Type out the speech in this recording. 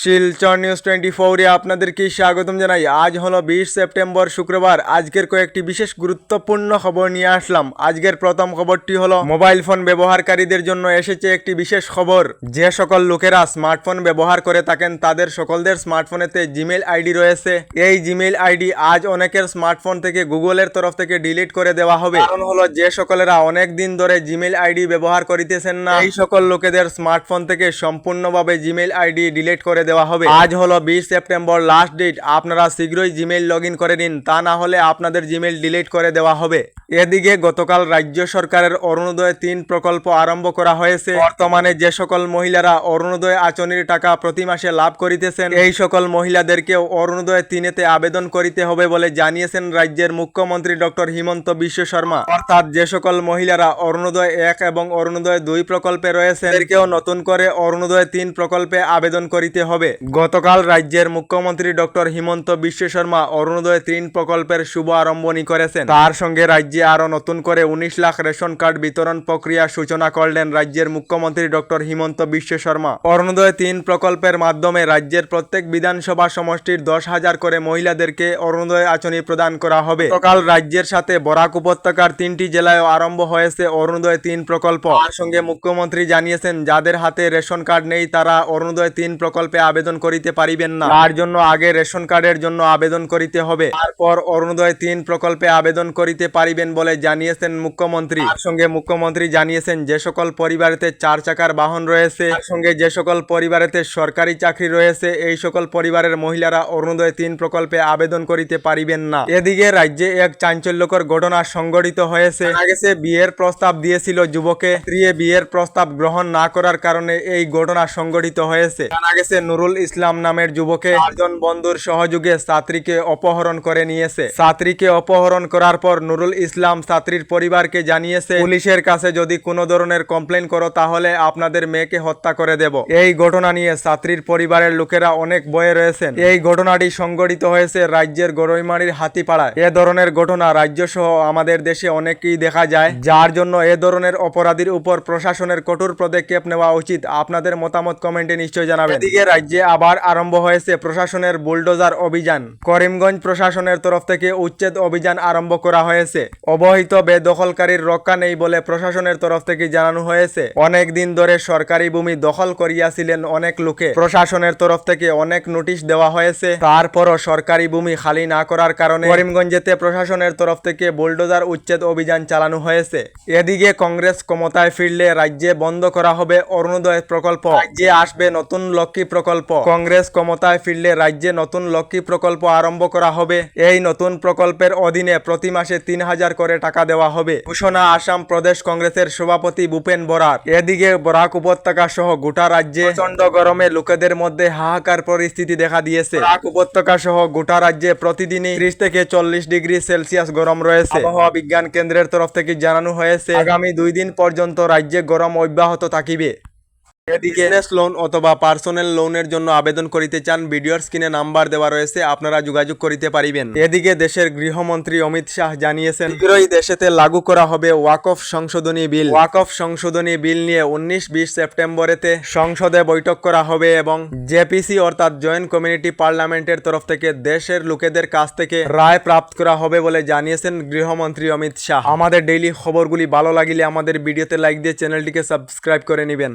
Silchar news 24 আপনাদেরকে স্বাগতম জানাই। আজ হলো 20 সেপ্টেম্বর শুক্রবার। আজকের কয়েকটি বিশেষ গুরুত্বপূর্ণ খবর নিয়ে আসলাম। আজকের প্রথম খবরটি হলো মোবাইল ফোন ব্যবহারকারীদের জন্য এসেছে একটি বিশেষ খবর। যে সকল লোকেরা স্মার্টফোন ব্যবহার করে থাকেন তাদের সকলদের স্মার্টফোনেতে জিমেইল আইডি রয়েছে। এই জিমেইল আইডি আজ অনেকের স্মার্টফোন থেকে গুগলের তরফ থেকে ডিলিট করে দেওয়া হবে। কারণ হলো যে সকলেরা অনেক দিন ধরে জিমেইল আইডি ব্যবহার করিতেছেন না, এই সকল লোকেদের স্মার্টফোন থেকে সম্পূর্ণভাবে জিমেইল আইডি ডিলিট করে দেওয়া হবে। আজ হলো 20 সেপ্টেম্বর লাস্ট ডেট। আপনারা শীঘ্রই জিমেইল লগ ইন করে নিন, তা না হলে আপনাদের জিমেইল ডিলিট করে দেওয়া হবে। এদিকে গতকাল রাজ্য সরকারের অরুণোদয় 3 প্রকল্প আরম্ভ করা হয়েছে। বর্তমানে যে সকল মহিলারা অরুণোদয় আঁচনির টাকা প্রতি মাসে লাভ করিতেছেন, এই সকল মহিলাদেরকেও অরুণোদয় 3-তে আবেদন করিতে হবে বলে জানিয়েছেন রাজ্যের মুখ্যমন্ত্রী ডক্টর হিমন্ত বিশ্ব শর্মা। অর্থাৎ যে সকল মহিলারা অরুণোদয় 1 এবং অরুণোদয় 2 প্রকল্পে রয়েছে, তাদেরকেও নতুন করে অরুণোদয় 3 প্রকল্পে আবেদন করিতে হবে। গতকাল রাজ্যের মুখ্যমন্ত্রী ডক্টর হিমন্ত বিশ্ব শর্মা অরুণোদয় 3 প্রকল্পের শুভ আরম্ভনী করেছেন। তার সঙ্গে রাজ্যে আরো নতুন করে 19 লাখ রেশন কার্ড বিতরণ প্রক্রিয়া সূচনা করলেন রাজ্যের মুখ্যমন্ত্রী ডক্টর হিমন্ত বিশ্ব শর্মা। অরুণোদয় 3 প্রকল্পের মাধ্যমে রাজ্যের প্রত্যেক বিধানসভা সমষ্টির 10,000 করে মহিলাদেরকে অরুণোদয় আঁচনি প্রদান করা হবে। গতকাল রাজ্যের সাথে বরাক উপত্যকার 3টি জেলায় আরম্ভ হয়েছে অরুণোদয় 3 প্রকল্প। তার সঙ্গে মুখ্যমন্ত্রী জানিয়েছেন যাদের হাতে রেশন কার্ড নেই তারা অরুণোদয় 3 প্রকল্পে আবেদন করিতে পারিবেন না। তার জন্য আগে রেশন কার্ডের জন্য আবেদন করিতে হবে, তারপর অরুণোদয় 3 প্রকল্পে আবেদন করিতে পারিবেন বলে জানিয়েছেন মুখ্যমন্ত্রী। তার সঙ্গে মুখ্যমন্ত্রী জানিয়েছেন যে সকল পরিবারেতে 4 চাকার বাহন রয়েছে, তার সঙ্গে যে সকল পরিবারেতে সরকারি চাকরি রয়েছে, এই সকল পরিবারের মহিলারা অরুণোদয় 3 প্রকল্পে আবেদন করিতে পারিবেন না। এদিকে রাজ্যে এক চাঞ্চল্যকর ঘটনা সংঘটিত হয়েছে। জানা গেছে বিয়ের প্রস্তাব দিয়েছিল যুবকে, স্ত্রী বিয়ের প্রস্তাব গ্রহণ না করার কারণে এই ঘটনা সংঘটিত হয়েছে। জানা গেছে নুরুল ইসলাম নামের যুবকে 4 জন বন্ধুর সহযোগে ছাত্রীকে অপহরণ করে নিয়েছে। ছাত্রীকে অপহরণ করার পর নুরুল ইসলাম ছাত্রীর পরিবারকে জানিয়েছে পুলিশের কাছে যদি কোনো ধরনের কমপ্লেন করো তাহলে আপনাদের মেয়েকে হত্যা করে দেব। এই ঘটনা নিয়ে ছাত্রীর পরিবারের লোকেরা অনেক ভয়ে রয়েছেন। এই ঘটনাটি সংঘটিত হয়েছে রাজ্যের গড়ইমারির হাতিপাড়ায়। এ ধরনের ঘটনা রাজ্য সহ আমাদের দেশে অনেকই দেখা যায়, যার জন্য এ ধরনের অপরাধীর উপর প্রশাসনের কঠোর পদক্ষেপ নেওয়া উচিত। আপনাদের মতামত কমেন্টে নিশ্চয় জানাবেন। এদিকে রাজ্যে আবার আরম্ভ হয়েছে প্রশাসনের বুলডোজার অভিযান। করিমগঞ্জ প্রশাসনের তরফ থেকে উচ্ছেদ অভিযান আরম্ভ করা হয়েছে। অবহিত বেদখলকারীর রক্ষা নেই বলে প্রশাসনের তরফ থেকে জানানো হয়েছে। অনেক দিন ধরে সরকারি ভূমি দখল করিয়াছিলেন অনেক লোকে। প্রশাসনের তরফ থেকে অনেক নোটিশ দেওয়া হয়েছে, তারপরও সরকারি ভূমি খালি না করার কারণে করিমগঞ্জেতে প্রশাসনের তরফ থেকে বুলডোজার উচ্ছেদ অভিযান চালানো হয়েছে। এদিকে কংগ্রেস ক্ষমতায় ফিরলে রাজ্যে বন্ধ করা হবে অরুণোদয় প্রকল্প। রাজ্যে আসবে নতুন লক্ষ্মী প্রকল্প। কংগ্রেস ক্ষমতায় ফিরলে রাজ্যে নতুন লক্ষ্মী প্রকল্প আরম্ভ করা হবে। এই নতুন প্রকল্পের অধীনে প্রতি মাসে 3,000 করে টাকা দেওয়া হবে, ঘোষণা আসাম প্রদেশ কংগ্রেসের সভাপতি ভূপেন বরার। এদিকে বরাক উপত্যকা সহ গোটা রাজ্যে প্রচন্ড গরমে লোকেদের মধ্যে হাহাকার পরিস্থিতি দেখা দিয়েছে। বরাক উপত্যকা সহ গোটা রাজ্যে প্রতিদিনই 30 থেকে 40 ডিগ্রি সেলসিয়াস গরম রয়েছে। আবহাওয়া বিজ্ঞান কেন্দ্রের তরফ থেকে জানানো হয়েছে আগামী 2 দিন পর্যন্ত রাজ্যে গরম অব্যাহত থাকিবে। এদিকে বিজনেস লোন অথবা পার্সোনাল লোনের জন্য আবেদন করিতে চান, ভিডিওর স্ক্রিনে নাম্বার দেওয়া রয়েছে, আপনারা যোগাযোগ করিতে পারিবেন। এদিকে দেশের গৃহমন্ত্রী অমিত শাহ জানিয়েছেন শীঘ্রই দেশেতে লাগু করা হবে ওয়াকফ সংশোধনী বিল। ওয়াকফ সংশোধনী বিল নিয়ে 19-20 সেপ্টেম্বরেতে সংসদে বৈঠক করা হবে এবং জেপিসি অর্থাৎ জয়েন্ট কমিউনিটি পার্লামেন্টের তরফ থেকে দেশের লোকেদের কাছ থেকে রায় প্রাপ্ত করা হবে বলে জানিয়েছেন গৃহমন্ত্রী অমিত শাহ। আমাদের ডেইলি খবরগুলি ভালো লাগিলে আমাদের ভিডিওতে লাইক দিয়ে চ্যানেলটিকে সাবস্ক্রাইব করে নেবেন।